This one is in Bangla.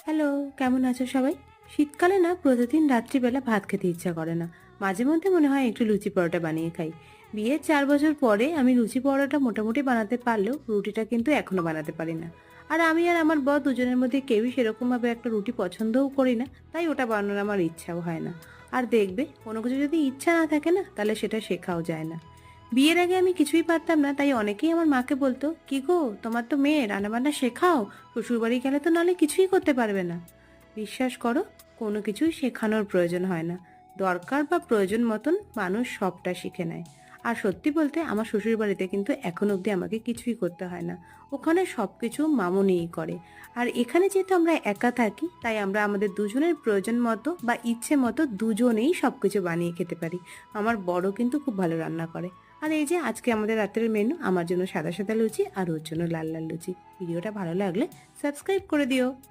হ্যালো, কেমন আছো সবাই? শীতকালে না প্রতিদিন রাত্রিবেলা ভাত খেতে ইচ্ছা করে না। মাঝে মধ্যে মনে হয় একটু লুচি পরোটা বানিয়ে খাই। বিয়ের ৪ বছর পরে আমি লুচি পরোটা মোটামুটি বানাতে পারলেও রুটিটা কিন্তু এখনো বানাতে পারি না। আর আমি আর আমার বর দুজনের মধ্যে কেউই সেরকমভাবে একটা রুটি পছন্দও করি না, তাই ওটা বানানোর আমার ইচ্ছাও হয় না। আর দেখবে কোনো কিছু যদি ইচ্ছা না থাকে না, তাহলে সেটা শেখাও যায় না। বিয়ের আগে আমি কিছুই পারতাম না, তাই অনেকেই আমার মাকে বলতো, কি গো তোমার তো মেয়ে, রান্নাবান্না শেখাও, শ্বশুরবাড়ি গেলে তো নাহলে কিছুই করতে পারবে না। বিশ্বাস করো, কোনো কিছুই শেখানোর প্রয়োজন হয় না। দরকার বা প্রয়োজন মতন মানুষ সবটা শিখে নেয়। আর সত্যি বলতে আমার শ্বশুর বাড়িতে কিন্তু এখন অবধি আমাকে কিছুই করতে হয় না। ওখানে সব কিছু মামুনিই করে। আর এখানে যেহেতু আমরা একা থাকি, তাই আমরা আমাদের দুজনের প্রয়োজন মতো বা ইচ্ছে মতো দুজনেই সব কিছু বানিয়ে খেতে পারি। আমার বড় কিন্তু খুব ভালো রান্না করে। আর এই যে আজকে আমাদের রাতের মেনু, আমার জন্য সাদা সাদা লুচি আর ওর জন্য লাল লাল লুচি। ভিডিওটা ভালো লাগলে সাবস্ক্রাইব করে দিও।